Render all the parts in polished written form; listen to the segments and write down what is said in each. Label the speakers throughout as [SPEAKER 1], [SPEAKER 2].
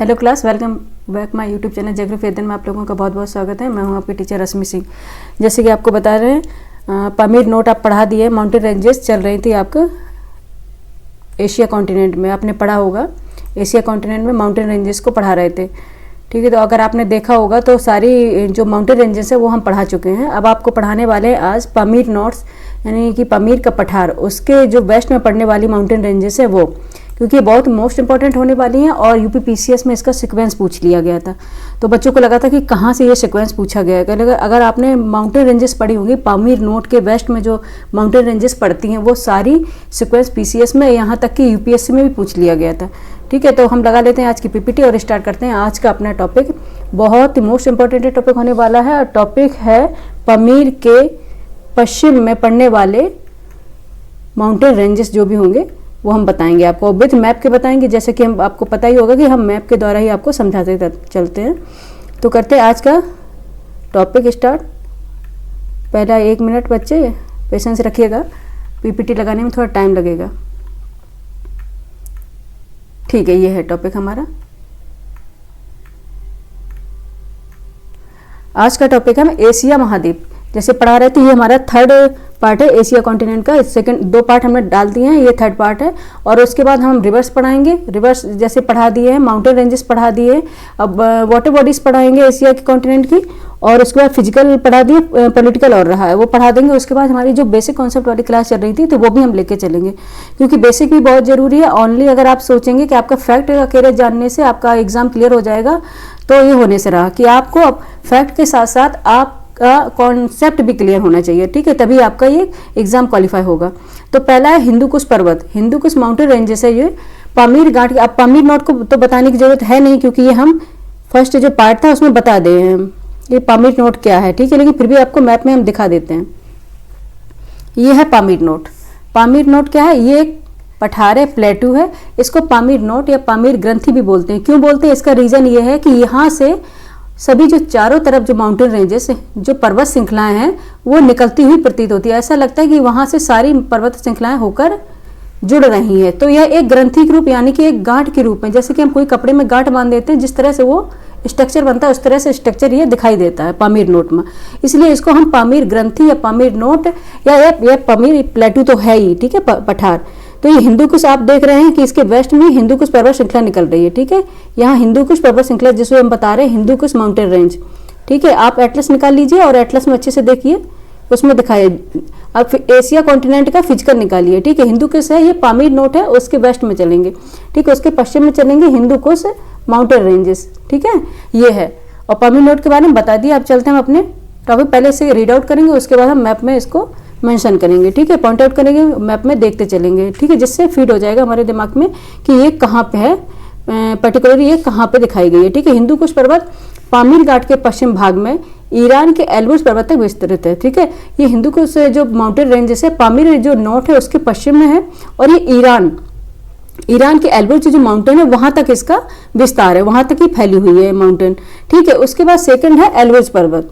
[SPEAKER 1] Hello class, welcome back my YouTube channel geography अध्ययन में आप लोगों का बहुत बहुत स्वागत है। मैं हूं आपकी टीचर रश्मि सिंह। जैसे कि आपको बता रहे हैं पामीर नोट आप पढ़ा दिए। माउंटेन रेंजेस चल रही थी आपका एशिया कॉन्टिनेंट में, आपने पढ़ा होगा। एशिया कॉन्टिनेंट में माउंटेन रेंजेस को पढ़ा रहे थे, ठीक है। तो अगर आपने देखा होगा तो सारी जो माउंटेन रेंजेस है वो हम पढ़ा चुके हैं। अब आपको पढ़ाने वाले हैं आज पामीर नोट्स, यानी कि पामीर का पठार, उसके जो वेस्ट में पड़ने वाली माउंटेन रेंजेस है वो, क्योंकि बहुत मोस्ट इंपॉर्टेंट होने वाली हैं और यूपी पीसीएस में इसका सीक्वेंस पूछ लिया गया था। तो बच्चों को लगा था कि कहाँ से ये सीक्वेंस पूछा गया है। अगर आपने माउंटेन रेंजेस पढ़ी होंगी, पामीर नोट के वेस्ट में जो माउंटेन रेंजेस पड़ती हैं वो सारी सीक्वेंस पीसीएस में, यहाँ तक कि यूपीएससी में भी पूछ लिया गया था, ठीक है। तो हम लगा लेते हैं आज की पीपीटी और स्टार्ट करते हैं आज का अपना टॉपिक। बहुत ही मोस्ट इंपॉर्टेंट टॉपिक होने वाला है और टॉपिक है पामीर के पश्चिम में पड़ने वाले माउंटेन रेंजेस जो भी होंगे वो हम बताएंगे आपको, विथ मैप के बताएंगे। जैसे कि हम आपको पता ही होगा कि हम मैप के द्वारा ही आपको समझाते चलते हैं। तो करते हैं आज का टॉपिक स्टार्ट। पहला 1 मिनट बच्चे पेशेंस रखिएगा, पीपीटी लगाने में थोड़ा टाइम लगेगा, ठीक है। ये है टॉपिक हमारा। आज का टॉपिक है एशिया महाद्वीप। जैसे पढ़ा रहे थे, ये हमारा थर्ड पार्ट है एशिया कॉन्टिनेंट का। सेकंड 2 पार्ट हमने डाल दिए हैं, ये थर्ड पार्ट है। और उसके बाद हम रिवर्स पढ़ाएंगे। रिवर्स जैसे पढ़ा दिए हैं, माउंटेन रेंजेस पढ़ा दिए, अब वाटर बॉडीज पढ़ाएंगे एशिया के कॉन्टिनेंट की। और उसके बाद फिजिकल पढ़ा दिए, पॉलिटिकल और रहा है वो पढ़ा देंगे। उसके बाद हमारी जो बेसिक कॉन्सेप्ट वाली क्लास चल रही थी तो वो भी हम लेके चलेंगे, क्योंकि बेसिक भी बहुत जरूरी है। ओनली अगर आप सोचेंगे कि आपका फैक्ट अकेले जानने से आपका एग्जाम क्लियर हो जाएगा, तो ये होने से रहा कि आपको अब फैक्ट के साथ साथ आप का कॉन्सेप्ट भी क्लियर होना चाहिए, ठीक है, तभी आपका ये एग्जाम क्वालिफाई होगा। तो पहला है हिंदू कुश पर्वत। हिंदू कुश माउंटेन रेंजेस है ये पामीर घाट। अब पामीर नोट को तो बताने की जरूरत है नहीं, क्योंकि ये हम फर्स्ट जो पार्ट था उसमें बता दे हैं ये पामीर नोट क्या है, ठीक है। लेकिन फिर भी आपको मैप में हम दिखा देते हैं। ये है पामीर नोट। पामीर नोट क्या है? ये एक पठार है, प्लेटू है। इसको पामीर नोट या पामीर ग्रंथि भी बोलते हैं। क्यों बोलते हैं? इसका रीजन ये है कि यहाँ से सभी जो चारों तरफ जो माउंटेन रेंजेस जो पर्वत श्रृंखलाएं हैं वो निकलती हुई प्रतीत होती है। ऐसा लगता है कि वहां से सारी पर्वत श्रृंखलाएं होकर जुड़ रही हैं। तो यह एक ग्रंथि के रूप, यानी कि एक गांठ के रूप में, जैसे कि हम कोई कपड़े में गांठ बांध देते हैं, जिस तरह से वो स्ट्रक्चर बनता है उस तरह से स्ट्रक्चर ये दिखाई देता है पामीर नोट में। इसलिए इसको हम पामीर ग्रंथि या पामीर नोट या पामीर प्लेटू तो है ही, ठीक है, पठार। तो ये हिंदू कुश आप देख रहे हैं कि इसके वेस्ट में हिंदू कुश पर्वत श्रृंखला निकल रही है, ठीक है। यहाँ हिंदू कुश पर्वत श्रृंखला जिसको हम बता रहे हैं हिंदू कुश माउंटेन रेंज, ठीक है। आप एटलस निकाल लीजिए और एटलस में अच्छे से देखिए, उसमें दिखाइए। अब एशिया कॉन्टिनेंट का फिजिकल निकालिए, ठीक है। हिंदू कुश है, ये पामीर नोट है, उसके वेस्ट में चलेंगे, ठीक है। उसके पश्चिम में चलेंगे हिंदू कुश माउंटेन रेंजेस, ठीक है, ये है। और पामीर नोट के बारे में बता दिए। अब चलते हैं हम अपने टॉपिक, पहले से रीड आउट करेंगे, उसके बाद हम मैप में इसको मेंशन करेंगे, ठीक है, पॉइंट आउट करेंगे, मैप में देखते चलेंगे, ठीक है, जिससे फीड हो जाएगा हमारे दिमाग में कि ये कहाँ पे है, पर्टिकुलरली ये कहाँ पे दिखाई गई है, ठीक है। हिंदू कुश पर्वत पामीर घाट के पश्चिम भाग में ईरान के एल्ब्रुज पर्वत तक विस्तृत है, ठीक है। ये हिंदू कुश जो माउंटेन रेंजेस है, पामीर जो नोट है उसके पश्चिम में है, और ये ईरान के एल्ब्रुज जो माउंटेन है वहां तक इसका विस्तार है, वहां तक ही फैली हुई है माउंटेन, ठीक है। उसके बाद सेकंड है एल्ब्रुज पर्वत।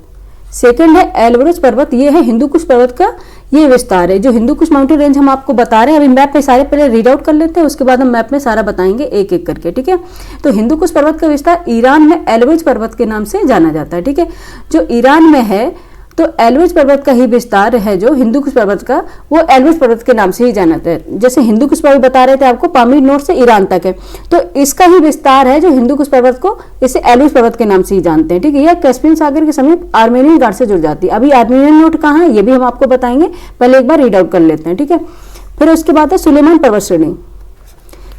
[SPEAKER 1] सेकंड है एल्ब्रुज पर्वत, ये है हिंदू कुश पर्वत का ये विस्तार है। जो हिंदू कुश माउंटेन रेंज हम आपको बता रहे हैं, अभी मैप पे सारे पहले रीड आउट कर लेते हैं, उसके बाद हम मैप में सारा बताएंगे एक एक करके, ठीक है। तो हिंदू कुश पर्वत का विस्तार ईरान में एल्ब्रुज पर्वत के नाम से जाना जाता है, ठीक है। जो ईरान में है तो एल्ब्रुज पर्वत का ही विस्तार है, जो हिंदू कुश पर्वत का वो एल्ब्रुज पर्वत के नाम से ही जाना जाता है। जैसे हिंदू कुश पर्वत बता रहे थे आपको पामीर नोट से ईरान तक है, तो इसका ही विस्तार है जो हिंदू कुश पर्वत को इसे एल्ब्रुज पर्वत के नाम से ही जानते हैं, ठीक है। यह कैस्पियन सागर के समीप आर्मेनियन घाट से जुड़ जाती है। अभी आर्मेनियन नोट कहाँ है ये भी हम आपको बताएंगे, पहले एक बार रीड आउट कर लेते हैं, ठीक है। फिर उसके बाद है सुलेमान पर्वत श्रेणी।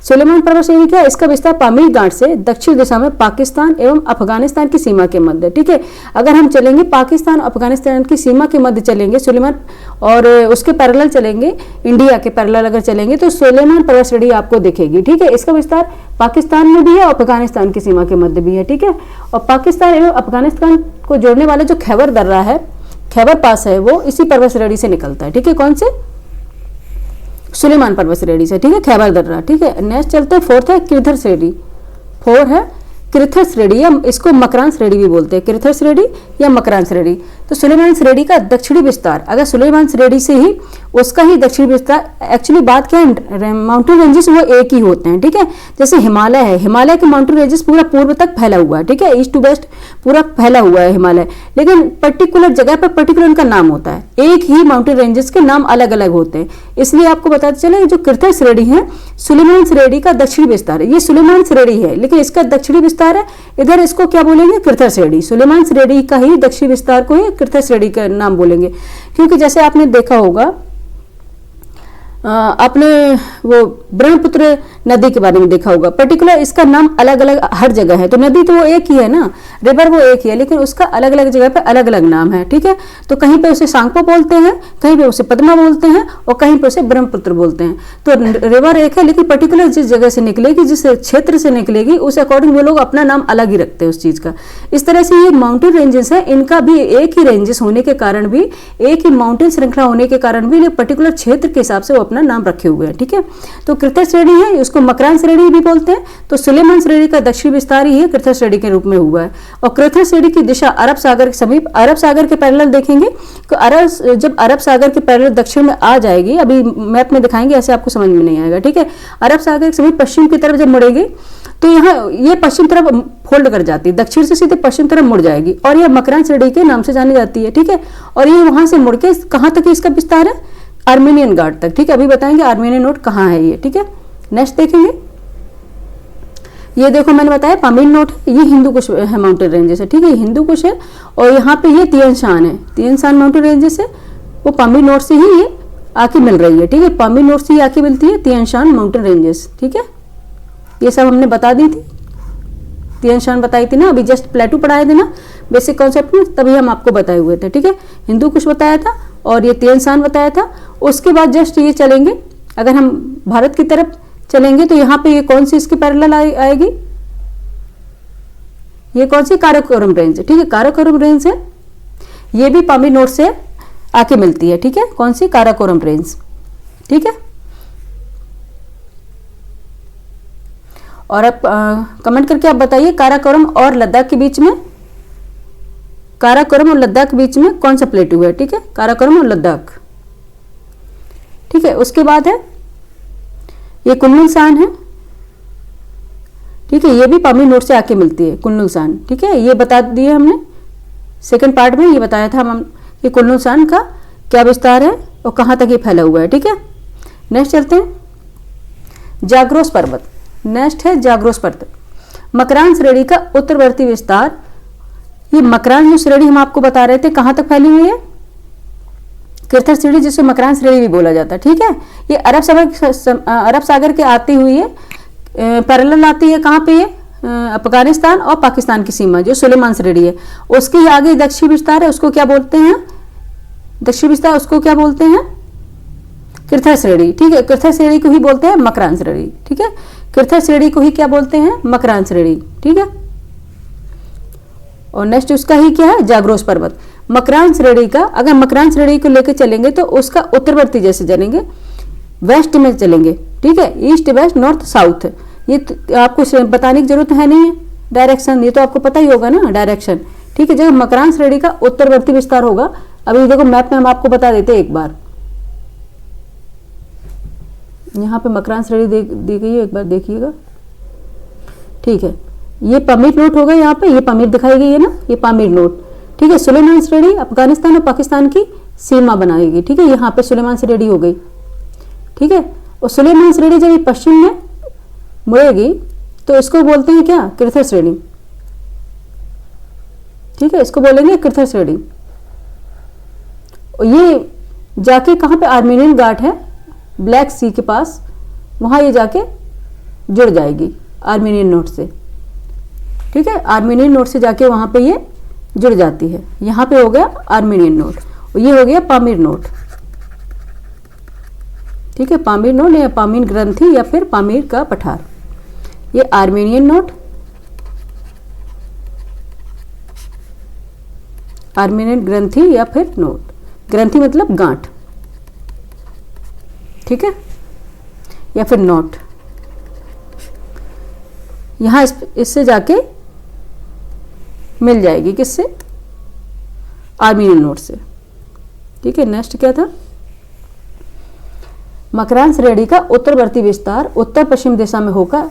[SPEAKER 1] सुलेमान पर्वत श्रेणी क्या है? इसका विस्तार पामीर घाट से दक्षिण दिशा में पाकिस्तान एवं अफगानिस्तान की सीमा के मध्य, ठीक है। अगर हम चलेंगे पाकिस्तान अफगानिस्तान की सीमा के मध्य चलेंगे सुलेमान, और उसके पैरेलल चलेंगे, इंडिया के पैरेलल अगर चलेंगे तो सुलेमान पर्वत श्रेणी आपको दिखेगी, ठीक है। इसका विस्तार पाकिस्तान में भी है और अफगानिस्तान की सीमा के मध्य भी है, ठीक है। और पाकिस्तान एवं अफगानिस्तान को जोड़ने वाला जो खैबर दर्रा है, खैबर पास है, वो इसी पर्वत श्रेणी से निकलता है, ठीक है। कौन से? सुलेमान पर्वत श्रेणी से, ठीक है, खैबर दर्रा, ठीक है। नेक्स्ट चलते हैं, फोर्थ है किरधर श्रेणी। 4 है कृथर श्रेणी या इसको मकरान श्रेणी भी बोलते हैं, कृथर श्रेणी या मकरान श्रेणी। तो सुलेमान श्रेणी का दक्षिणी विस्तार, अगर सुलेमान श्रेणी से ही उसका ही दक्षिणी विस्तार, एक्चुअली बात क्या है, माउंटेन रेंजेस वो एक ही होते हैं, ठीक है। जैसे हिमालय है, हिमालय के माउंटेन रेंजेस पूरा पूर्व तक फैला हुआ है, ठीक है, ईस्ट टू वेस्ट पूरा फैला हुआ है हिमालय, लेकिन पर्टिकुलर जगह पर पर्टिकुलर उनका नाम होता है, एक ही माउंटेन रेंजेस के नाम अलग अलग होते हैं। इसलिए आपको बताते चले जो कृथर श्रेणी है सुलेमान श्रेणी का दक्षिणी विस्तार है, ये सुलेमान श्रेणी है लेकिन इसका दक्षिणी विस्तार है, इधर इसको क्या बोलेंगे, कृथर श्रेणी। सुलेमान श्रेणी का ही दक्षिणी विस्तार को ही कृथर श्रेणी का नाम बोलेंगे, क्योंकि जैसे आपने देखा होगा, आपने वो ब्रह्मपुत्र नदी के बारे में देखा होगा, पर्टिकुलर इसका नाम अलग अलग हर जगह है, तो नदी तो वो एक ही है ना, रिवर वो एक ही है, लेकिन उसका अलग अलग जगह पे अलग अलग नाम है, ठीक है। तो कहीं पे उसे सांगपो बोलते हैं, कहीं पे उसे पद्मा बोलते हैं और कहीं पे उसे ब्रह्मपुत्र बोलते हैं। तो रिवर एक है, लेकिन पर्टिकुलर जिस जगह से निकलेगी, जिस क्षेत्र से निकलेगी, उस अकॉर्डिंग वो लोग अपना नाम अलग ही रखते हैं उस चीज का। इस तरह से ये माउंटेन रेंजेस है, इनका भी एक ही रेंजेस होने के कारण भी, एक ही माउंटेन श्रृंखला होने के कारण भी पर्टिकुलर क्षेत्र के हिसाब से वो अपना नाम रखे हुए हैं, ठीक है। तो कृथर श्रेणी है, उसको मकरान श्रेणी भी बोलते हैं। तो सुलेमान श्रेणी का दक्षिणी विस्तार ही है कृथर श्रेणी के रूप में हुआ है। और कृथर श्रेणी की दिशा अरब सागर के समीप, अरब सागर के पैरेलल देखेंगे तो जब अरब सागर के पैरेलल दक्षिण में आ जाएगी, अभी मैप में दिखाएंगे, ऐसे आपको समझ में नहीं आएगा, ठीक है। अरब सागर के समीप पश्चिम की तरफ जब मुड़ेगी तो यहाँ ये पश्चिम तरफ फोल्ड कर जाती है, दक्षिण से सीधे पश्चिम तरफ मुड़ जाएगी और यह मकरान श्रेणी के नाम से जानी जाती है, ठीक है। और ये वहां से मुड़ के कहाँ तक इसका विस्तार है, आर्मेनियन घाट तक, ठीक है। अभी बताएंगे आर्मेनियन नोट कहाँ है ये, ठीक है। नेक्स्ट देखेंगे, ये देखो मैंने बताया पामीर नोट, ये हिंदू कुश है, माउंटेन रेंजेस है, ठीक है, हिंदू कुश है। और यहाँ पे ये तियन शान है, तियन शान माउंटेन रेंजेस है, वो पामीर नोट से ही ये आके मिल रही है, ठीक है, पामीर नोट से ही आके मिलती है तियन शान माउंटेन रेंजेस, ठीक है। ये सब हमने बता दी थी, तियन शान बताई थी ना, अभी जस्ट प्लेटू पढ़ाए थे ना बेसिक कॉन्सेप्ट में, तभी हम आपको बताए हुए थे, ठीक है। हिंदू कुश बताया था और ये तियन शान बताया था। उसके बाद जस्ट ये चलेंगे, अगर हम भारत की तरफ चलेंगे तो यहाँ पे ये कौन सी इसके पैरेलल आएगी, ये कौन सी, काराकोरम रेंज, ठीक है, काराकोरम रेंज है, ये भी पामीर नोट से आके मिलती है, ठीक है, कौन सी, काराकोरम रेंज, ठीक है। और अब कमेंट करके आप बताइए काराकोरम और लद्दाख के बीच में, काराकोरम और लद्दाख के बीच में कौन सा प्लेटू है, ठीक है, काराकोरम और लद्दाख, ठीक है। उसके बाद है ये कुन्नुल सान है, ठीक है, ये भी पामीर नोट से आके मिलती है, कुन्नुल सान, ठीक है, ये बता दिए हमने सेकंड पार्ट में, ये बताया था हम ये कुन्नुल सान का क्या विस्तार है और कहाँ तक ये फैला हुआ है, ठीक है। नेक्स्ट चलते हैं, जाग्रोस पर्वत, नेक्स्ट है जाग्रोस पर्वत, मकरान श्रेणी का उत्तरवर्ती विस्तार। ये मकरान जो श्रेणी हम आपको बता रहे थे कहाँ तक फैली हुई है, कृथर श्रेणी, जिसे मकरान श्रेणी भी बोला जाता है, ठीक है। ये अरब सागर के आती हुई है, पैरेलल आती है, कहाँ पे ये, अफगानिस्तान और पाकिस्तान की सीमा, जो सुलेमान श्रेणी है, उसके ही आगे दक्षिण विस्तार है, उसको क्या बोलते हैं, दक्षिण विस्तार, उसको क्या बोलते हैं, कृथर श्रेणी, ठीक है। कृथर श्रेणी को ही बोलते हैं मकरान श्रेणी, ठीक है, कृथर श्रेणी को ही क्या बोलते हैं, मकरान श्रेणी, ठीक है। और नेक्स्ट उसका ही क्या है, जाग्रोस पर्वत। मकरान श्रेणी का, अगर मकरान श्रेणी को लेकर चलेंगे तो उसका उत्तरवर्ती जैसे चलेंगे, वेस्ट में चलेंगे, ठीक है, ईस्ट वेस्ट नॉर्थ साउथ, ये आपको बताने की जरूरत है नहीं है, डायरेक्शन ये तो आपको पता ही होगा ना डायरेक्शन, ठीक है। जब मकरान श्रेणी का उत्तरवर्ती विस्तार होगा, अभी देखो मैप में हम आपको बता देते एक बार, यहाँ पे मकरान श्रेणी दी गई है, एक बार देखिएगा, ठीक है। ये पामीर नोट होगा, यहाँ पे ये पामीर दिखाई गई है ना, ये पामीर नोट, ठीक है। सुलेमान श्रेणी अफगानिस्तान और पाकिस्तान की सीमा बनाएगी, ठीक है, यहाँ पे सुलेमान श्रेणी हो गई, ठीक है। और सुलेमान श्रेणी जब ये पश्चिम में मुड़ेगी तो इसको बोलते हैं क्या, कृथर श्रेणी, ठीक है, इसको बोलेंगे कृथर श्रेणी। और ये जाके कहाँ पे, आर्मेनियन घाट है ब्लैक सी के पास, वहां ये जाके जुड़ जाएगी आर्मेनियन नोट से, ठीक है, आर्मेनियन नोट से जाके वहां पे ये जुड़ जाती है। यहाँ पे हो गया आर्मेनियन नोट और ये हो गया पामीर नोट, ठीक है, पामीर नोट या पामीर ग्रंथि या फिर पामीर का पठार, ये आर्मेनियन नोट, आर्मेनियन ग्रंथि या फिर नोट, ग्रंथि मतलब गांठ, ठीक है, या फिर नोट, यहाँ इससे जाके मिल जाएगी, किससे? आर्मीनियन नोट से। ठीक है, नेक्स्ट क्या था? मकरान श्रेणी का उत्तरवर्ती विस्तार उत्तर पश्चिम दिशा में होकर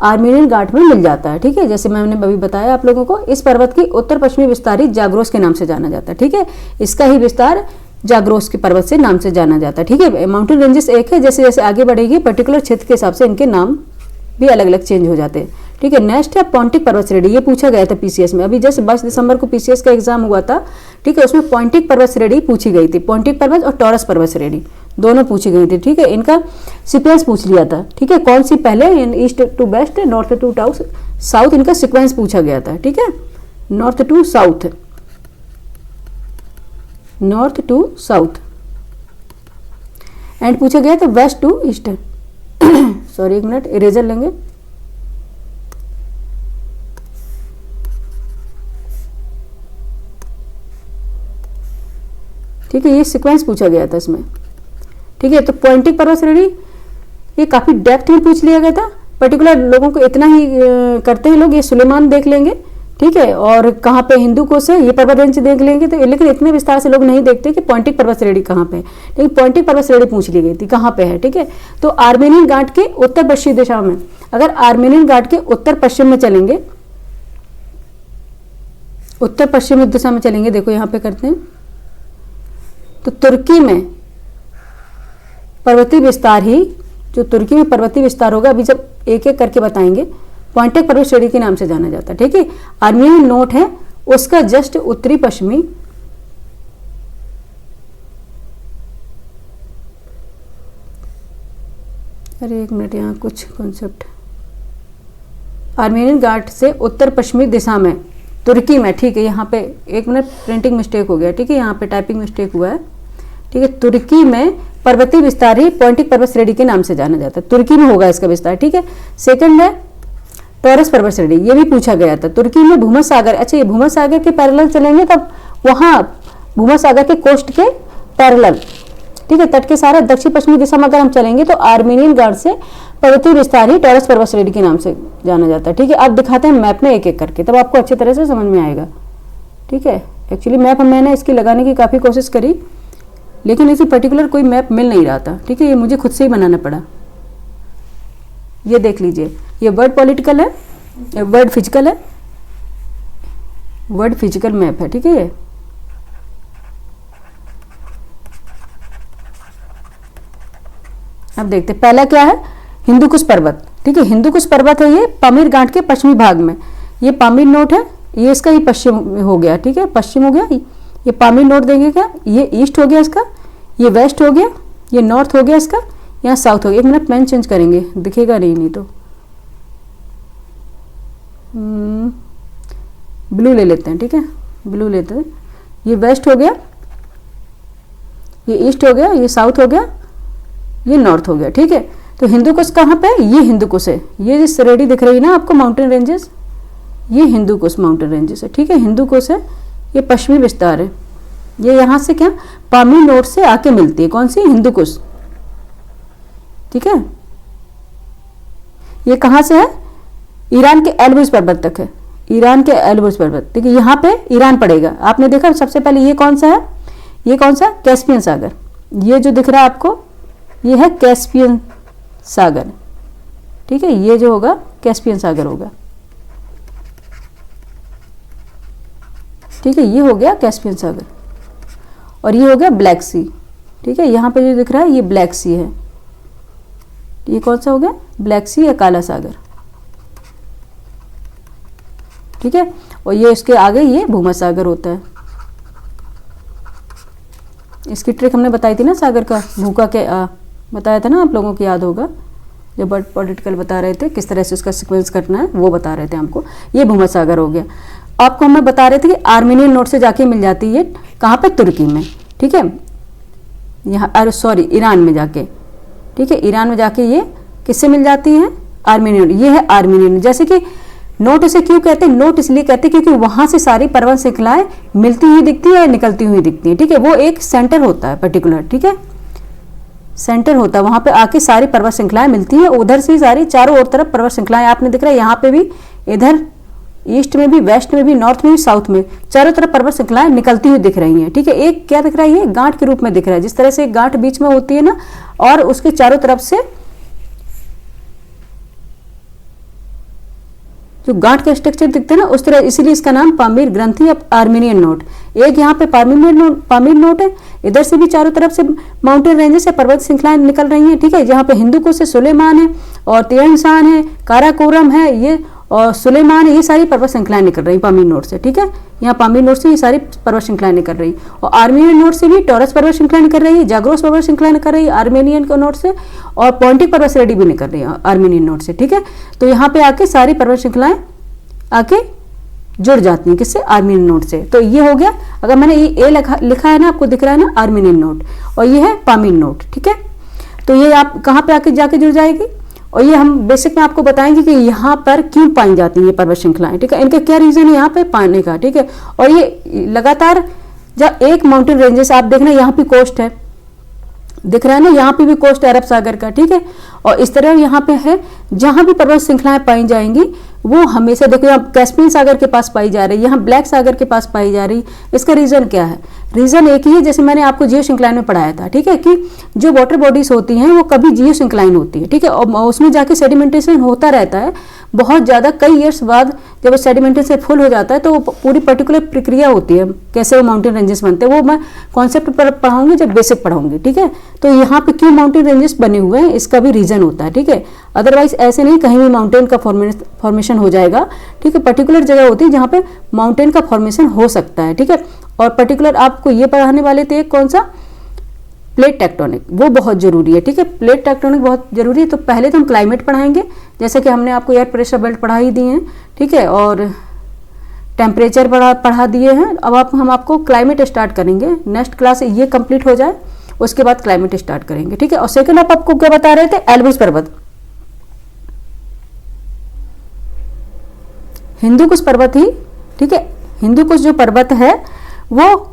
[SPEAKER 1] आर्मीनियन घाट में मिल जाता है। ठीक है, जैसे मैंने अभी बताया आप लोगों को, इस पर्वत की उत्तर पश्चिमी विस्तार ही जाग्रोस के नाम से जाना जाता है। ठीक है, इसका ही विस्तार जाग्रोस के पर्वत से नाम से जाना जाता है। ठीक है, माउंटेन रेंजेस एक है, जैसे जैसे आगे बढ़ेगी पर्टिकुलर क्षेत्र के हिसाब से इनके नाम भी अलग अलग चेंज हो जाते हैं। ठीक है, नेक्स्ट है पॉन्टिक पर्वत श्रेणी। ये पूछा गया था पीसीएस में, अभी जैसे 22 दिसंबर को पीसीएस का एग्जाम हुआ था। ठीक है, उसमें पॉन्टिक पर्वत श्रेणी पूछी गई थी, पॉन्टिक पर्वत और टॉरस पर्वत श्रेणी दोनों पूछी गई थी। ठीक है, इनका सीक्वेंस पूछ लिया था। ठीक है, कौन सी पहले, east to west, north to south, इनका सीक्वेंस पूछा गया था। ठीक है, north to south, north to south, and पूछा गया था वेस्ट टू ईस्ट। सॉरी, एक मिनट, इरेजर लेंगे। ठीक है, ये सीक्वेंस पूछा गया था इसमें। ठीक है, तो पॉइंटिक पर्वत श्रेणी ये काफी डेप्थ में पूछ लिया गया था। पर्टिकुलर लोगों को इतना ही करते हैं लोग, ये सुलेमान देख लेंगे। ठीक है, और कहाँ पे हिंदू कोश है, ये पर्वत रेंज देख लेंगे। तो लेकिन इतने विस्तार से लोग नहीं देखते कि पॉइंटिक पर्वत श्रेणी कहाँ पे है, लेकिन पॉइंटिक पर्वत श्रेणी पूछ ली गई थी कहाँ पे है। ठीक है, तो आर्मेनियन घाट के उत्तर पश्चिमी दिशा में, अगर आर्मेनियन घाट के उत्तर पश्चिम में चलेंगे, उत्तर पश्चिमी दिशा में चलेंगे, देखो यहाँ पे करते हैं, तो तुर्की में पर्वतीय विस्तार ही, जो तुर्की में पर्वतीय विस्तार होगा, अभी जब एक एक करके बताएंगे, पॉइंटिक पर्वत श्रेणी के नाम से जाना जाता है। ठीक है, आर्मेनियन नोट है उसका जस्ट उत्तरी पश्चिमी, अरे एक मिनट, यहाँ कुछ कॉन्सेप्ट, आर्मेनियन घाट से उत्तर पश्चिमी दिशा में तुर्की में। ठीक है, यहाँ पे एक मिनट प्रिंटिंग मिस्टेक हो गया। ठीक है, यहाँ पे टाइपिंग मिस्टेक हुआ है। ठीक है, तुर्की में पर्वतीय विस्तार ही पॉइंटिक पर्वत श्रेणी के नाम से जाना जाता है, तुर्की में होगा इसका विस्तार। ठीक है, सेकंड है टॉरस पर्वत श्रेणी, ये भी पूछा गया था, तुर्की में भूमध्य। अच्छा, ये भूमध्य के पैरेलल चलेंगे तब वहाँ भूमध्य के कोस्ट के पैरेलल। ठीक है, तट के सारा दक्षिण पश्चिमी दिशा में अगर हम चलेंगे तो आर्मेनियन घाट से पर्वतीय विस्तार ही टॉरस पर्वत श्रेणी के नाम से जाना जाता है। ठीक है, अब दिखाते हैं मैप में एक एक करके, तब आपको अच्छी तरह से समझ में आएगा। ठीक है, एक्चुअली मैप मैंने इसकी लगाने की काफ़ी कोशिश करी, लेकिन इसी पर्टिकुलर कोई मैप मिल नहीं रहा था। ठीक है, ये मुझे खुद से ही बनाना पड़ा। ये देख लीजिए, ये वर्ड पॉलिटिकल है, वर्ड फिजिकल है, वर्ड फिजिकल मैप है। ठीक है, ये अब देखते हैं, पहला क्या है, हिंदुकुश पर्वत। ठीक है, हिंदुकुश पर्वत है ये पामीर घाट के पश्चिमी भाग में, ये पामीर नोट है, ये इसका ही पश्चिम हो गया। ठीक है, पश्चिम हो गया, ये पामीर नोट देंगे क्या, ये ईस्ट हो गया इसका, ये वेस्ट हो गया, ये नॉर्थ हो गया इसका, यहाँ साउथ हो गया। एक मिनट पेन चेंज करेंगे, दिखेगा नहीं तो ब्लू ले लेते हैं। ठीक है, ब्लू लेते हैं, ये वेस्ट हो गया, ये ईस्ट हो गया, ये साउथ हो गया, ये नॉर्थ हो गया। ठीक है, तो हिंदुकुश कहाँ पे है, ये हिंदुकुश है, ये जो श्रेणी दिख रही है ना आपको माउंटेन रेंजेस, ये हिंदुकुश माउंटेन रेंजेस है। ठीक है, हिंदुकुश है, ये पश्चिमी विस्तार है, ये यहाँ से क्या पामीर नोट से आके मिलती है, कौन सी, हिंदुकुश। ठीक है, ये कहाँ से है, ईरान के एल्ब्रुज पर्वत तक है, ईरान के एल्ब्रुज पर्वत। ठीक है, यहाँ पे ईरान पड़ेगा, आपने देखा सबसे पहले ये कौन सा है, ये कौन सा, कैस्पियन सागर, ये जो दिख रहा है आपको ये है कैस्पियन सागर। ठीक है, ये जो होगा कैस्पियन सागर होगा। ठीक है, ये हो गया कैस्पियन सागर, और ये हो गया ब्लैक सी। ठीक है, यहाँ पे जो दिख रहा है ये ब्लैक सी है, ये कौन सा हो गया, ब्लैक सी या काला सागर। ठीक है, और ये इसके आगे ये भूमध्य सागर होता है। इसकी ट्रिक हमने बताई थी ना, सागर का भूखा के बताया था ना, आप लोगों को याद होगा, जब वर्ड पॉलिटिकल बता रहे थे किस तरह से उसका सीक्वेंस करना है, वो बता रहे थे हमको। ये भूमध्य सागर हो गया। आपको हमें बता रहे थे कि आर्मेनियन नोट से जाके मिल जाती है, कहाँ पे, तुर्की में। ठीक है, यहाँ, अरे सॉरी, ईरान में जाके। ठीक है, ईरान में जाके ये किससे मिल जाती है, आर्मेनियन। ये है आर्मेनियन। जैसे कि नोट इसे क्यों कहते हैं, नोट इसलिए कहते हैं क्योंकि वहां से सारी पर्वत श्रृंखलाएं मिलती हुई दिखती है, निकलती हुई दिखती है। ठीक है, वो एक सेंटर होता है पर्टिकुलर। ठीक है, सेंटर होता है, वहां पे आके सारी पर्वत श्रृंखलाएं मिलती हैं, उधर से सारी चारों ओर तरफ पर्वत श्रृंखलाएं आपने दिख रहा है, यहाँ पे भी, इधर ईस्ट में भी, वेस्ट में भी, नॉर्थ में भी, साउथ में, चारों तरफ पर्वत श्रृंखलाएं निकलती हुई दिख रही हैं। ठीक है, एक क्या दिख रहा है, ये गांठ के रूप में दिख रहा है, जिस तरह से एक गांठ बीच में होती है ना, और उसके चारों तरफ से जो गांठ का स्ट्रक्चर दिखता है ना, उस तरह, इसीलिए इसका नाम पामीर ग्रंथि या आर्मेनियन नोट। एक यहाँ पे पामीर नोट है, इधर से भी चारों तरफ से माउंटेन रेंजेस से पर्वत श्रृंखलाएं निकल रही हैं। ठीक है, जहाँ पे हिंदू कुश से सुलेमान है और तियनसान है, काराकोरम है, ये और सुलेमान है, ये सारी पर्वत श्रृंखलाएं निकल रही पामीर नोट से। ठीक है, यहाँ पामीर नोट से ये सारी पर्वत श्रृंखलाएं निकल रही, और आर्मेनियन नोट से भी टॉरस पर्वत श्रृंखला निकल रही है, जाग्रोस पर्वत श्रृंखला निकल रही है आर्मेनियन को नोट से, और पॉन्टिक पर्वत श्रेणी भी निकल रही है आर्मेनियन नोट से। ठीक है, तो यहाँ पे आके सारी पर्वत श्रृंखलाएं आके जुड़ जाती हैं, किससे, आर्मेनियन नोट से। तो ये हो गया, अगर मैंने ये ए लिखा है ना, आपको दिख रहा है ना, आर्मेनियन नोट, और ये है पामीर नोट। ठीक है, तो ये आप कहाँ पे आके जाके जुड़ जाएगी, और ये हम बेसिक में आपको बताएंगे कि यहाँ पर क्यों पाई जाती है पर्वत श्रृंखलाएं। ठीक है, इनका क्या रीजन है यहाँ पे पाने का। ठीक है, और ये लगातार जब एक माउंटेन रेंजेस आप देखना, यहाँ पे कोस्ट है, दिख रहा है ना, यहाँ पे भी कोस्ट है अरब सागर का। ठीक है, और इस तरह यहाँ पे है, जहां भी पर्वत श्रृंखलाएं पाई जाएंगी वो हमेशा, देखो यहाँ कैस्पियन सागर के पास पाई जा रही है, यहाँ ब्लैक सागर के पास पाई जा रही। इसका रीजन क्या है, रीजन एक ही है, जैसे मैंने आपको जियो श्रृंखलाइन में पढ़ाया था। ठीक है, कि जो वाटर बॉडीज होती हैं वो कभी जियो श्रृंखलाइन होती है। ठीक है, और उसमें जाके सेडिमेंटेशन होता रहता है बहुत ज़्यादा, कई ईयर्स बाद जब सेडिमेंटेशन फुल हो जाता है तो वो पूरी पर्टिकुलर प्रक्रिया होती है, कैसे वो माउंटेन रेंजेस बनते हैं, वो मैं कॉन्सेप्ट पर पढ़ाऊंगी जब बेसिक पढ़ाऊंगी। ठीक है, तो यहाँ पे क्यों माउंटेन रेंजेस बने हुए हैं, इसका भी रीजन होता है। ठीक है, अदरवाइज ऐसे नहीं कहीं भी माउंटेन का फॉर्मेशन हो जाएगा। ठीक है, पर्टिकुलर जगह होती है जहाँ पे माउंटेन का फॉर्मेशन हो सकता है। ठीक है, और पर्टिकुलर आपको ये पढ़ाने वाले थे कौन सा, प्लेट टेक्टोनिक, वो बहुत जरूरी है। ठीक है, प्लेट टेक्टोनिक बहुत जरूरी है। तो पहले तो हम क्लाइमेट पढ़ाएंगे, जैसे कि हमने आपको एयर प्रेशर बेल्ट पढ़ा ही दिए हैं। ठीक है, और टेम्परेचर पढ़ा दिए हैं। अब हम आपको क्लाइमेट स्टार्ट करेंगे, नेक्स्ट क्लास ये कंप्लीट हो जाए उसके बाद क्लाइमेट स्टार्ट करेंगे। ठीक है, और सेकंड आपको क्या बता रहे थे, एल्ब्रूस पर्वत, हिंदू कुश पर्वत ही। ठीक है, हिंदू कुश जो पर्वत है वो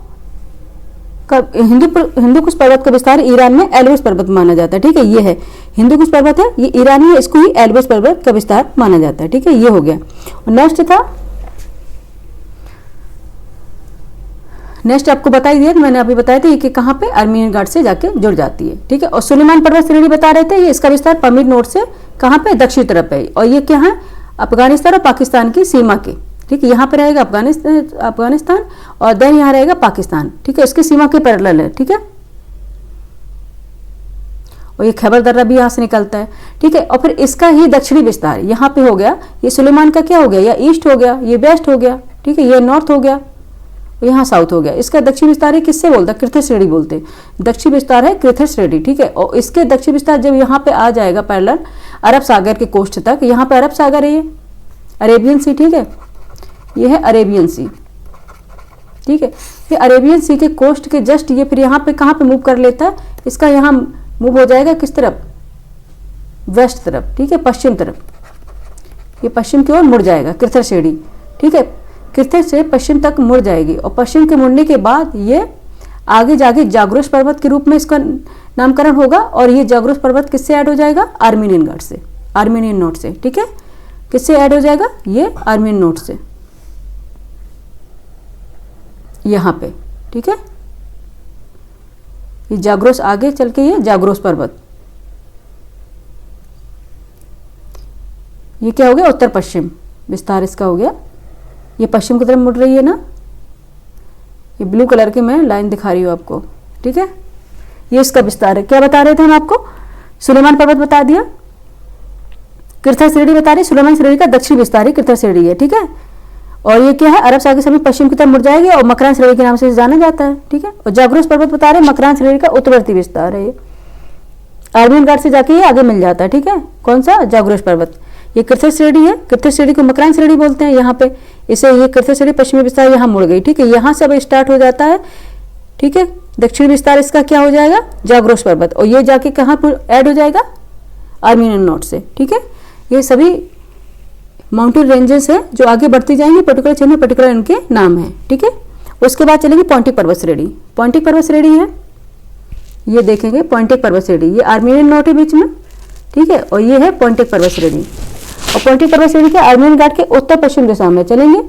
[SPEAKER 1] हिंदू कुश पर्वत का विस्तार ईरान में एल्ब्रूस पर्वत माना जाता है। ठीक है, ये है हिंदू कुश पर्वत है, ये ईरानी है, इसको ही एल्ब्रूस पर्वत का विस्तार माना जाता है। ठीक है, ये हो गया। और नेक्स्ट आपको बता ही दिया, मैंने अभी बताया था कि कहाँ पे, आर्मेनियन घाट से जाके जुड़ जाती है। ठीक है, और सुलेमान पर्वत श्रेणी बता रहे थे, ये इसका विस्तार पामीर नोट से कहाँ पे, दक्षिण तरफ है, और ये क्या है, अफगानिस्तान और पाकिस्तान की सीमा के। ठीक है, यहाँ पे रहेगा अफगानिस्तान और देन यहाँ रहेगा पाकिस्तान। ठीक है, उसकी सीमा के पैरेलल है। ठीक है, और ये खैबर दर्रा भी यहाँ से निकलता है। ठीक है, और फिर इसका ही दक्षिणी विस्तार यहाँ पे हो गया, ये सुलेमान का क्या हो गया, या ईस्ट हो गया, ये वेस्ट हो गया। ठीक है, ये नॉर्थ हो गया, यहाँ साउथ हो गया। इसका दक्षिण विस्तार है, किससे बोलता है, कृथर श्रेणी बोलते हैं। दक्षिण विस्तार है कृथर श्रेणी। ठीक है, और इसके दक्षिण विस्तार जब यहाँ पे आ जाएगा पैरेलल अरब सागर के कोस्ट तक, यहाँ पे अरब सागर है, ये अरेबियन सी। ठीक है, ये है अरेबियन सी। ठीक है, ये अरेबियन सी के कोस्ट के जस्ट ये फिर यहाँ पे कहाँ पे मूव कर लेता है, इसका यहाँ मूव हो जाएगा किस तरफ, वेस्ट तरफ। ठीक है, पश्चिम तरफ, ये पश्चिम की ओर मुड़ जाएगा कृथर श्रेणी। ठीक है, कृथर से पश्चिम तक मुड़ जाएगी, और पश्चिम के मुड़ने के बाद ये आगे जाके जाग्रोस पर्वत के रूप में इसका नामकरण होगा, और ये जाग्रोस पर्वत किससे ऐड हो जाएगा, आर्मेनियन घाट से, आर्मेनियन नोट से। ठीक है, किससे ऐड हो जाएगा, ये आर्मेनियन नोट से यहाँ पे। ठीक है, ये जाग्रोस, आगे चल के ये जाग्रोस पर्वत, ये क्या हो गया, उत्तर पश्चिम विस्तार इसका हो गया। ये पश्चिम की तरफ मुड़ रही है ना, ये ब्लू कलर की मैं लाइन दिखा रही हूँ आपको। ठीक है, ये इसका विस्तार है। क्या बता रहे थे हम आपको, सुलेमान पर्वत बता दिया, कृथर श्रेणी बता रही, सुलेमान श्रेणी का दक्षिण विस्तार ही कृथर श्रेणी है। ठीक है, और ये क्या है, अरब सागर से पश्चिम की तरफ मुड़ जाएगी, और मकरान श्रेणी के नाम से जाना जाता है। ठीक है, और जाग्रोस पर्वत बता रहे, मकरान श्रेणी का उत्तरवर्ती विस्तार है, ये आर्मेनियन घाट से जाके ये आगे मिल जाता है। ठीक है, कौन सा, जाग्रोस पर्वत, ये कृथर श्रेणी है, कृथर श्रेणी को मकरान श्रेणी बोलते हैं यहाँ पे, इसे ये कृथर श्रेणी पश्चिमी विस्तार यहाँ मुड़ गई। ठीक है, यहाँ से अब स्टार्ट हो जाता है। ठीक है, दक्षिण विस्तार इसका क्या हो जाएगा, जाग्रोस पर्वत, और ये जाके कहाँ पर ऐड हो जाएगा, आर्मेनियन नोट से। ठीक है, ये सभी माउंटेन रेंजेस है जो आगे बढ़ती जाएंगी, पर्टिकुलर चेन में पर्टिकुलर इनके नाम है। ठीक है, उसके बाद चलेंगे पॉन्टिक पर्वत श्रेणी। पॉन्टिक पर्वत श्रेणी है, ये देखेंगे पॉन्टिक पर्वत श्रेणी, ये आर्मेनियन नोट है बीच में। ठीक है, और ये है पॉन्टिक पर्वत श्रेणी, और पोइंटिक पर्वत श्रेणी के आर्मेनियन घाट के उत्तर पश्चिम दिशा में चलेंगे।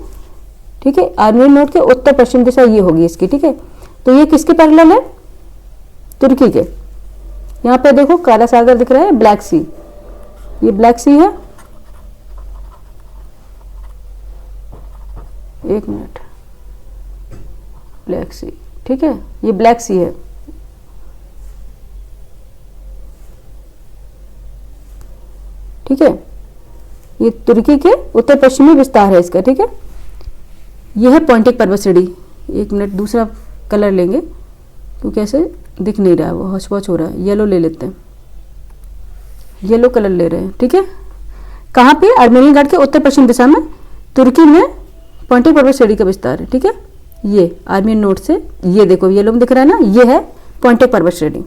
[SPEAKER 1] ठीक है, आर्मेनियन नोट के उत्तर पश्चिम दिशा ये होगी इसकी। ठीक है, तो ये किसके पैरेलल है? तुर्की के। यहाँ पे देखो काला सागर दिख रहा है, ब्लैक सी, ये ब्लैक सी है। एक मिनट, ब्लैक सी, ठीक है, ये ब्लैक सी है। ठीक है, ये तुर्की के उत्तर पश्चिमी विस्तार है इसका। ठीक है, यह है पोइंटिक पर्वत श्रेणी। एक मिनट, दूसरा कलर लेंगे क्योंकि ऐसे दिख नहीं रहा है, वो हौच-पौच हो रहा है। येलो ले लेते हैं, येलो कलर ले रहे हैं। ठीक है, कहाँ पे? आर्मेनियन घाट के उत्तर पश्चिम दिशा में तुर्की में पोइंटिक पर्वत श्रेणी का विस्तार है। ठीक है, ये आर्मेनियन नोट से, ये देखो येलो में दिख रहा है ना, ये है पोइंटिक पर्वत श्रेणी,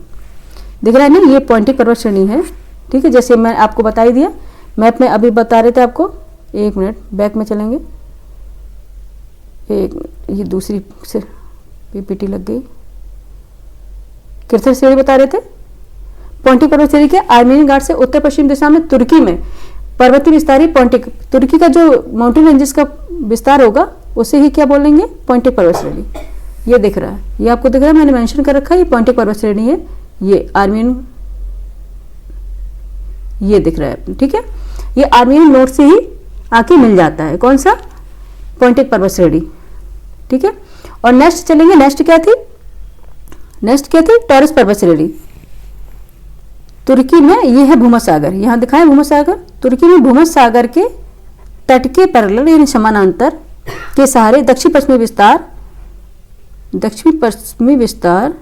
[SPEAKER 1] दिख रहा है ना, ये पोइंटिक पर्वत श्रेणी है। ठीक है, जैसे मैं आपको बता ही दिया, मैप में अभी बता रहे थे आपको। एक मिनट, बैक में चलेंगे। एक मिनट, ये दूसरी से पीपीटी लग गई। किरथर श्रेणी बता रहे थे, पोइंटिक पर्वत श्रेणी के आर्मेनियन घाट से उत्तर पश्चिम दिशा में तुर्की में पर्वतीय विस्तारी पोइंटिक, तुर्की का जो माउंटेन रेंजेस का विस्तार होगा उसे ही क्या बोलेंगे? पोइंटिक पर्वत श्रेणी। ये दिख रहा है, ये आपको दिख रहा है, मैंने मेंशन कर रखा है, ये पोइंटिक पर्वत श्रेणी है। ये आर्मेनियन, ये दिख रहा है। ठीक है, ये आर्मेनियन नोट से ही आके मिल जाता है। कौन सा? पोइंटिक पर्वत श्रेणी। ठीक है, और नेक्स्ट चलेंगे। नेक्स्ट क्या थी? नेक्स्ट क्या थी? टॉरस पर्वत श्रेणी। तुर्की में ये है भूमध्य सागर, यहाँ दिखाएं भूमध्य सागर। तुर्की में भूमध्य सागर के तट के पैरेलल यानी समानांतर के सहारे दक्षिण पश्चिमी विस्तार, दक्षिण पश्चिमी विस्तार,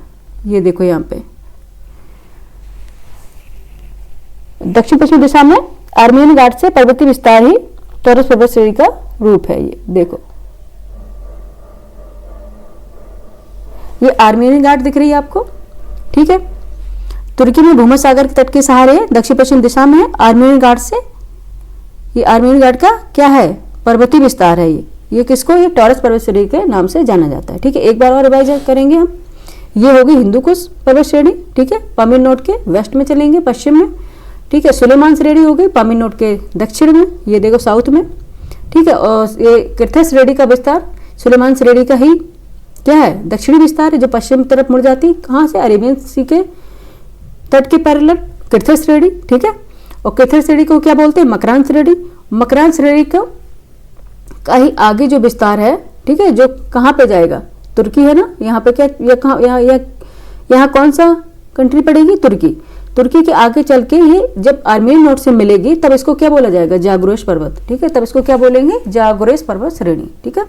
[SPEAKER 1] ये देखो यहाँ पे दक्षिण पश्चिमी दिशा में आर्मेनियन घाट से पर्वतीय विस्तार ही टॉरस पर्वत श्रेणी का रूप है। ये देखो, ये आर्मेनियन घाट दिख रही है आपको। ठीक है, तुर्की में भूमध्य सागर के तट के सहारे दक्षिण पश्चिम दिशा में है आर्मेनियन घाट से, ये आर्मेनियन घाट का क्या है? पर्वतीय विस्तार है। ये किसको? ये टॉरस पर्वत श्रेणी के नाम से जाना जाता है। ठीक है, एक बार और रिवाइज करेंगे हम। ये होगी हिंदू कुश पर्वत श्रेणी। ठीक है, पामीर नोट के वेस्ट में चलेंगे, पश्चिम में। ठीक है, सुलेमान श्रेणी हो गई पामीर नोट के दक्षिण में, ये देखो साउथ में। ठीक है, और ये किरथर श्रेणी का विस्तार सुलेमान श्रेणी का ही क्या है? दक्षिणी विस्तार है, जो पश्चिम तरफ मुड़ जाती है। कहाँ से? अरेबियन सी के तट के पैरेलल किरथर श्रेणी। ठीक है, और किरथर श्रेणी को क्या बोलते हैं? मकरान श्रेणी। मकरान श्रेणी को का ही आगे जो विस्तार है, ठीक है, जो कहाँ पे जाएगा? तुर्की है ना, यहाँ पे क्या, यहाँ कौन सा कंट्री पड़ेगी? तुर्की। तुर्की के आगे चल के ये जब आर्मेनियन नोट से मिलेगी तब इसको क्या बोला जाएगा? जागोरेस पर्वत। ठीक है, तब इसको क्या बोलेंगे? जागोरेस पर्वत श्रेणी। ठीक है,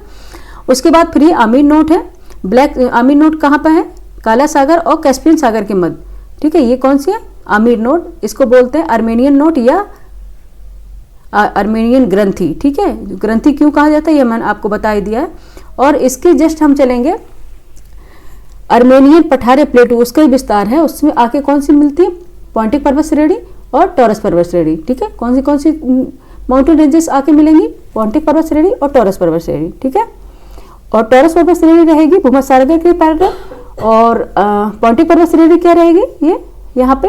[SPEAKER 1] उसके बाद फिर ये आमीर नोट है। ब्लैक आमीर नोट कहाँ पे है? काला सागर और कैस्पियन सागर के मध्य। ठीक है, ये कौन सी है? आमीर नोट। इसको बोलते हैं आर्मेनियन नोट या आर्मेनियन ग्रंथि। ठीक है, ग्रंथि क्यों कहा जाता है ये मैंने आपको बता ही दिया है। और इसके जस्ट हम चलेंगे आर्मेनियन पठारे प्लेटू, उसका ही विस्तार है, उसमें आके कौन सी मिलती है? पोइंटिक पर्वत श्रेणी और टॉरस पर्वत श्रेणी। ठीक है, कौन सी माउंटेन रेंजेस आके मिलेंगी? पोइंटिक पर्वत श्रेणी और टॉरस पर्वत श्रेणी। ठीक है, और टॉरस पर्वत श्रेणी रहेगी भूमध्य सागर के पैरेलल, और पोइंटिक पर्वत श्रेणी क्या रहेगी? ये यहाँ पे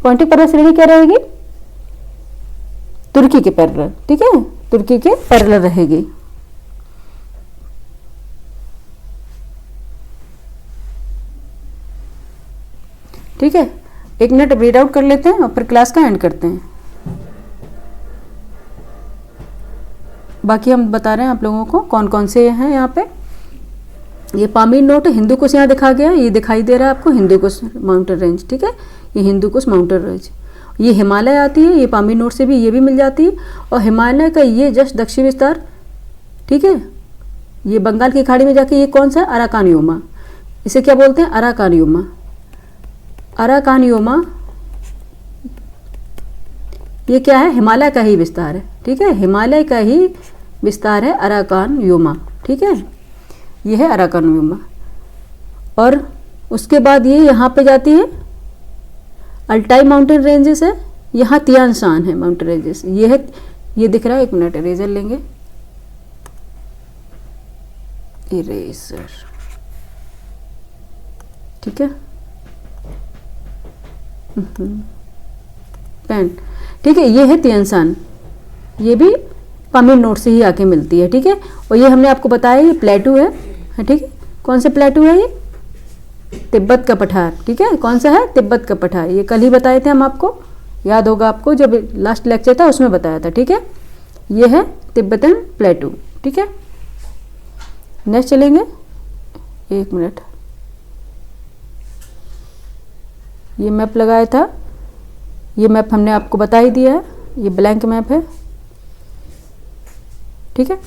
[SPEAKER 1] पोइंटिक पर्वत श्रेणी क्या रहेगी? तुर्की के पैरेलल। ठीक है, तुर्की के पैरेलल रहेगी। ठीक है, एक मिनट रीड आउट कर लेते हैं और फिर क्लास का एंड करते हैं। बाकी हम बता रहे हैं आप लोगों को कौन कौन से हैं यहाँ पे। ये पामीर नोट हिंदू कुश यहाँ दिखा गया, ये दिखाई दे रहा है आपको हिंदू कुश माउंटेन रेंज। ठीक है, ये हिंदू कुश माउंटेन रेंज, ये हिमालय आती है, ये पामीर नोट से भी ये भी मिल जाती है। और हिमालय का ये जस्ट दक्षिण विस्तार, ठीक है, ये बंगाल की खाड़ी में जाके ये कौन सा? अराकानियोमा। इसे क्या बोलते हैं? अराकानियोमा। अराकानियोमा ये क्या है? हिमालय का ही विस्तार है। ठीक है, हिमालय का ही विस्तार है अराकानियोमा। ठीक है, ये है अराकानियोमा। और उसके बाद ये यहाँ पे जाती है अल्टाई माउंटेन रेंजेस है, यहाँ तियान शान है माउंटेन रेंजेस। ये है, ये दिख रहा है, एक मिनट इरेजर लेंगे, इरेजर। ठीक है, पैन, ठीक है। ये है तियनसान, ये भी पामीर नोट से ही आके मिलती है, ठीक है। और ये हमने आपको बताया ये प्लेटू है, ठीक है। कौन सा प्लेटू है ये? तिब्बत का पठार, ठीक है। कौन सा है? तिब्बत का पठार। ये कल ही बताए थे हम आपको, याद होगा आपको, जब लास्ट लेक्चर था उसमें बताया था, ठीक है। ये है तिब्बतन प्लेटू, ठीक है। नेक्स्ट चलेंगे, एक मिनट, ये मैप लगाया था, ये मैप हमने आपको बता ही दिया है, ये ब्लैंक मैप है, ठीक है।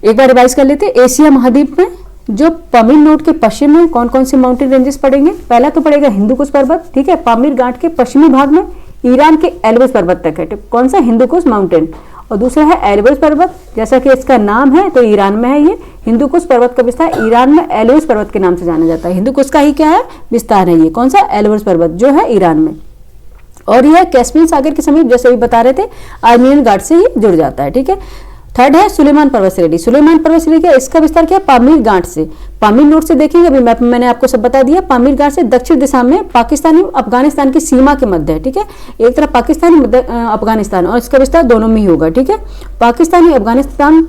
[SPEAKER 1] एक बार रिवाइज कर लेते हैं। एशिया महाद्वीप में जो पामीर नोट के पश्चिम में कौन कौन से माउंटेन रेंजेस पड़ेंगे? पहला तो पड़ेगा हिंदू कुश पर्वत, ठीक है। पामीर घाट के पश्चिमी भाग में ईरान के एल्ब्रुस पर्वत तक है, कौन सा? हिंदू कुश माउंटेन। और दूसरा है एल्ब्रुस पर्वत, जैसा कि इसका नाम है तो ईरान में है ये। हिंदू कुश पर्वत का विस्तार ईरान में एल्ब्रुस पर्वत के नाम से जाना जाता है। हिंदू कुश का ही क्या है? विस्तार है ये, कौन सा? एल्ब्रुस पर्वत, जो है ईरान में। और यह कैस्पियन सागर के समीप, जैसे अभी बता रहे थे, आर्मेनियन घाट से ही जुड़ जाता है, ठीक है। थर्ड है सुलेमान पर्वत श्रेणी। सुलेमान पर्वत श्रेणी का इसका विस्तार क्या है? पामीर घाट से, पामीर नोट से देखेंगे, अभी मैप में मैंने आपको सब बता दिया। पामीर घाट से दक्षिण दिशा में पाकिस्तानी अफगानिस्तान की सीमा के मध्य है, ठीक है। एक तरफ पाकिस्तान अफगानिस्तान, और इसका विस्तार दोनों में ही होगा, ठीक है। पाकिस्तानी अफगानिस्तान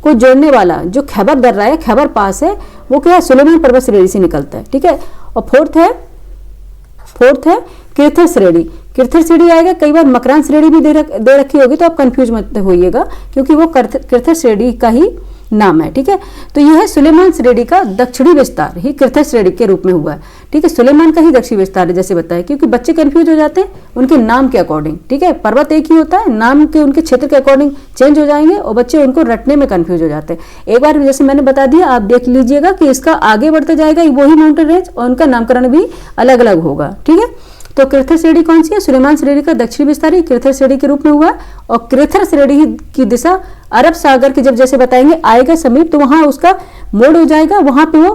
[SPEAKER 1] को जोड़ने वाला जो खैबर दर्रा है, खैबर पास है, वो क्या है? सुलेमान पर्वत श्रेणी से निकलता है, ठीक है। और फोर्थ है किरथर श्रेणी। किरथर श्रेणी आएगा, कई बार मकरान श्रेणी भी दे रखी होगी, तो आप कंफ्यूज मत होइएगा, क्योंकि वो किरथर श्रेणी का ही नाम है, ठीक है। तो यह है सुलेमान श्रेणी का दक्षिणी विस्तार ही किरथर श्रेणी के रूप में हुआ है, ठीक है। सुलेमान का ही दक्षिणी विस्तार है, जैसे बताया, क्योंकि बच्चे कंफ्यूज हो जाते हैं उनके नाम के अकॉर्डिंग, ठीक है। पर्वत एक ही होता है, नाम के उनके क्षेत्र के अकॉर्डिंग चेंज हो जाएंगे और बच्चे उनको रटने में कंफ्यूज हो जाते हैं। एक बार जैसे मैंने बता दिया, आप देख लीजिएगा कि इसका आगे बढ़ते जाएगा वही माउंटेन रेंज, और उनका नामकरण भी अलग अलग होगा, ठीक है। तो किरथर श्रेणी कौन सी है? सुलेमान श्रेणी का दक्षिणी विस्तार ही किरथर श्रेणी के रूप में हुआ। और किरथर श्रेणी की दिशा अरब सागर के, जब जैसे बताएंगे, आएगा समीप, तो वहां उसका मोड़ हो जाएगा, वहां पे वो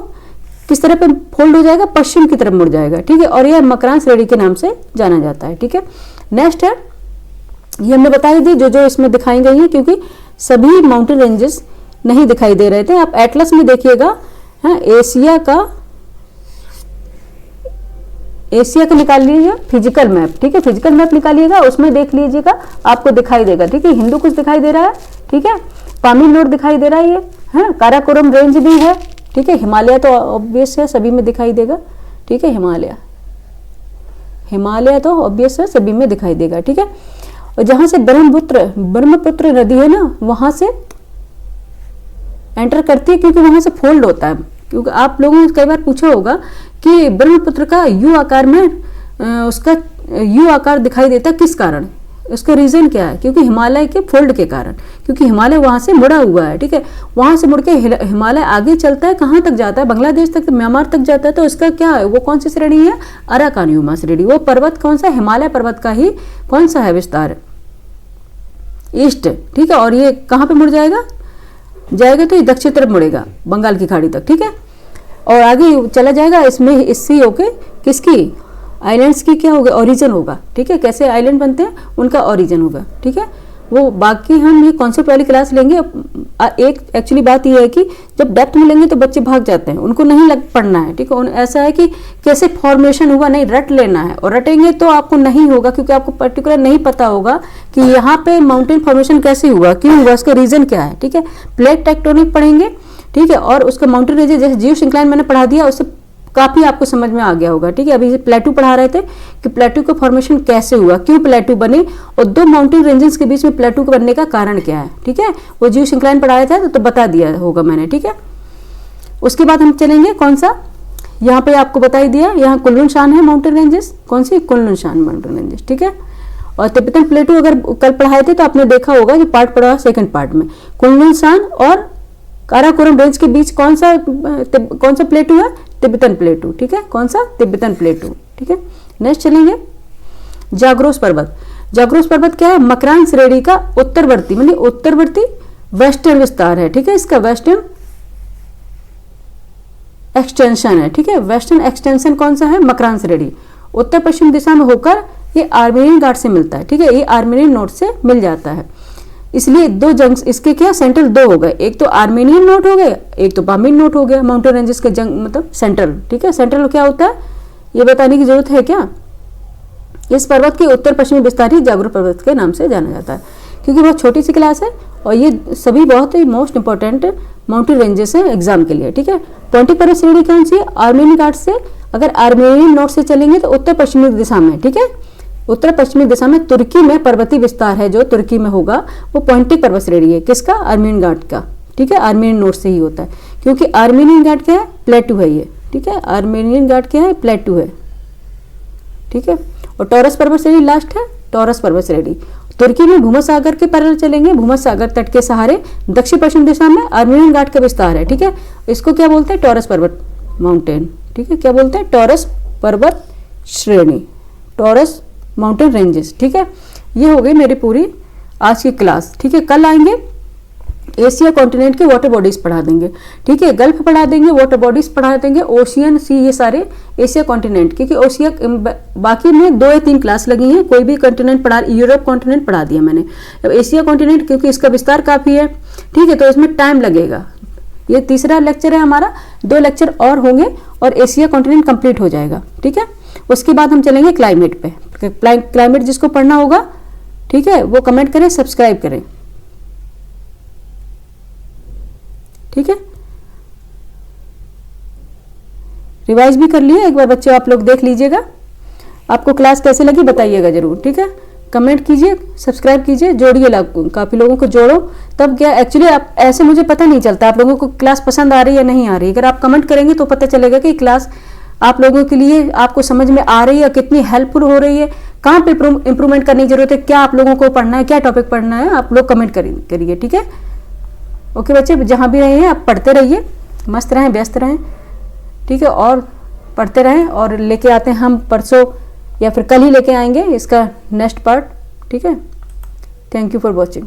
[SPEAKER 1] किस तरह पे फोल्ड हो जाएगा? पश्चिम की तरफ मुड़ जाएगा, ठीक है। और यह मकरान श्रेणी के नाम से जाना जाता है, ठीक है। नेक्स्ट है, ये हमने बताई दी जो इसमें दिखाई गई है, क्योंकि सभी माउंटेन रेंजेस नहीं दिखाई दे रहे थे। आप एटलस में देखिएगा, एशिया का निकाल लीजिए फिजिकल मैप, ठीक है। फिजिकल मैप निकालिएगा, उसमें देख लीजिएगा, आपको दिखाई देगा, ठीक है। हिंदू कुश दिखाई दे रहा है, ठीक है। पामीर नोट दिखाई दे रहा है, ये है। काराकोरम रेंज भी है, ठीक है। हिमालय तो ऑब्वियस है, सभी में दिखाई देगा, ठीक है। हिमालय तो ऑब्वियस है, सभी में दिखाई देगा, ठीक है। और जहां से ब्रह्मपुत्र नदी है ना, वहां से एंटर करती है, क्योंकि वहां से फोल्ड होता है। क्योंकि आप लोगों ने कई बार पूछा होगा कि ब्रह्मपुत्र का यू आकार में उसका यू आकार दिखाई देता, किस कारण? उसका रीजन क्या है? क्योंकि हिमालय के फोल्ड के कारण, क्योंकि हिमालय वहां से मुड़ा हुआ है, ठीक है। वहां से मुड़ के हिमालय आगे चलता है, कहाँ तक जाता है? बांग्लादेश तक, म्यांमार तक जाता है। तो इसका क्या है? वो कौन सी श्रेणी है? अराकानयुमा श्रेणी। वो पर्वत कौन सा? हिमालय पर्वत का ही कौन सा है? विस्तार ईस्ट, ठीक है। और ये कहाँ पे मुड़ जाएगा तो ये दक्षिण तरफ मुड़ेगा, बंगाल की खाड़ी तक, ठीक है। और आगे चला जाएगा, इसमें इससे होके किसकी? आइलैंड्स की क्या होगा? ओरिजिन होगा, ठीक है। कैसे आइलैंड बनते हैं, उनका ओरिजिन होगा, ठीक है। वो बाकी हम ये कॉन्सेप्ट वाली क्लास लेंगे। एक एक्चुअली बात ये है कि जब डेप्थ में लेंगे तो बच्चे भाग जाते हैं, उनको नहीं पढ़ना है, ठीक है। ऐसा है कि कैसे फॉर्मेशन हुआ, नहीं रट लेना है, और रटेंगे तो आपको नहीं होगा, क्योंकि आपको पर्टिकुलर नहीं पता होगा कि यहाँ पे माउंटेन फॉर्मेशन कैसे हुआ, क्यों हुआ, उसका रीजन क्या है, ठीक है। प्लेट टेक्टोनिक पढ़ेंगे, ठीक है। और उसका माउंटेन रेंज जैसे जियो सिंक्लाइन मैंने पढ़ा दिया, उससे काफी आपको समझ में आ गया होगा, ठीक है। अभी प्लेटू पढ़ा रहे थे कि प्लेटू का फॉर्मेशन कैसे हुआ, क्यों प्लेटू बने, और दो माउंटेन रेंजेस के बीच में प्लेटू के बनने का कारण क्या है, ठीक है। वो जियो सिंक्लाइन पढ़ाया था तो बता दिया होगा मैंने, ठीक है। उसके बाद हम चलेंगे कौन सा, यहाँ पे आपको बता ही दिया, यहाँ कुल्लुन शान है माउंटेन रेंजेस, कौन सी? कुल्लुन शान माउंटेन रेंजेस, ठीक है। और तिब्बतन प्लेटू अगर कल पढ़ाए थे तो आपने देखा होगा जो पार्ट पढ़ा सेकंड पार्ट में, कुल्लुन शान और काराकोरम रेंज के बीच कौन सा प्लेटू है? तिब्बतन प्लेटू, ठीक है। कौन सा? तिब्बतन प्लेटू, ठीक है। नेक्स्ट चलेंगे जाग्रोस पर्वत। जाग्रोस पर्वत क्या है? मकरान श्रेणी का उत्तरवर्ती वेस्टर्न विस्तार है, ठीक है। इसका वेस्टर्न एक्सटेंशन है, ठीक है। वेस्टर्न एक्सटेंशन कौन सा है? मकरान श्रेणी। उत्तर पश्चिम दिशा में होकर ये आर्मेनियन घाट से मिलता है, ठीक है। ये आर्मेनियन नोट से मिल जाता है, इसलिए दो जंग इसके क्या सेंट्रल दो हो गए, एक तो आर्मेनियन नोट हो गए, एक तो पामीर नोट हो गया। माउंटेन रेंजेस के जंग मतलब सेंट्रल, ठीक है। सेंट्रल क्या होता है ये बताने की जरूरत है क्या? इस पर्वत के उत्तर पश्चिमी विस्तार ही जागरूक पर्वत के नाम से जाना जाता है, क्योंकि बहुत छोटी सी क्लास है और ये सभी बहुत ही मोस्ट इंपॉर्टेंट माउंटेन रेंजेस हैं एग्जाम के लिए। ठीक है, पोंटिक पर्वत श्रेणी कौन सी है? आर्मेनियन घाट से, अगर आर्मेनियन नोट से चलेंगे तो उत्तर पश्चिमी दिशा में। ठीक है, उत्तर पश्चिमी दिशा में तुर्की में पर्वतीय विस्तार है जो तुर्की में होगा, वो पोंटिक पर्वत श्रेणी है। किसका? आर्मेनियन घाट का। ठीक है, आर्मेनियन नोट से ही होता है, क्योंकि आर्मेनियन घाट क्या है? प्लेटू है ये। ठीक है, आर्मेनियन घाट क्या है? प्लेटू है। ठीक है, और टॉरस पर्वत श्रेणी लास्ट है, टॉरस पर्वत श्रेणी तुर्की में भूमध्यसागर के पैरेलल चलेंगे, भूमध्यसागर तट के सहारे दक्षिण पश्चिम दिशा में आर्मेनियन घाट का विस्तार है। ठीक है, इसको क्या बोलते हैं? टॉरस पर्वत माउंटेन। ठीक है, क्या बोलते हैं? टॉरस पर्वत श्रेणी, टॉरस माउंटेन रेंजेस। ठीक है, ये हो गई मेरी पूरी आज की क्लास। ठीक है, कल आएंगे एशिया कॉन्टिनेंट के वाटर बॉडीज पढ़ा देंगे। ठीक है, गल्फ पढ़ा देंगे, वाटर बॉडीज पढ़ा देंगे, ओशियन, सी, ये सारे एशिया कॉन्टिनेंट, क्योंकि एशिया बाकी में 2 या 3 क्लास लगी हैं, कोई भी कॉन्टिनेंट पढ़ा, यूरोप कॉन्टिनेंट पढ़ा दिया मैंने। अब एशिया कॉन्टिनेंट क्योंकि इसका विस्तार काफ़ी है, ठीक है, तो इसमें टाइम लगेगा। ये तीसरा लेक्चर है हमारा, 2 लेक्चर और होंगे और एशिया कॉन्टिनेंट कंप्लीट हो जाएगा। ठीक है, उसके बाद हम चलेंगे क्लाइमेट पे। क्लाइमेट जिसको पढ़ना होगा, ठीक है, वो कमेंट करें, सब्सक्राइब करें। ठीक है, रिवाइज भी कर लिया एक बार बच्चों, आप लोग देख लीजिएगा। आपको क्लास कैसे लगी बताइएगा जरूर। ठीक है, कमेंट कीजिए, सब्सक्राइब कीजिए, जोड़िए, काफ़ी लोगों को जोड़ो। तब क्या एक्चुअली आप ऐसे मुझे पता नहीं चलता आप लोगों को क्लास पसंद आ रही है या नहीं आ रही। अगर आप कमेंट करेंगे तो पता चलेगा कि क्लास आप लोगों के लिए आपको समझ में आ रही है, कितनी हेल्पफुल हो रही है, कहाँ पे इंप्रूवमेंट करने की जरूरत है, क्या आप लोगों को पढ़ना है, क्या टॉपिक पढ़ना है, आप लोग कमेंट करिए। ठीक है, ओके बच्चे, जहाँ भी रहे हैं आप पढ़ते रहिए, मस्त रहें, व्यस्त रहें। ठीक है, और पढ़ते रहें, और लेके आते हैं हम परसों या फिर कल ही लेके आएंगे इसका नेक्स्ट पार्ट। ठीक है, थैंक यू फॉर वॉचिंग।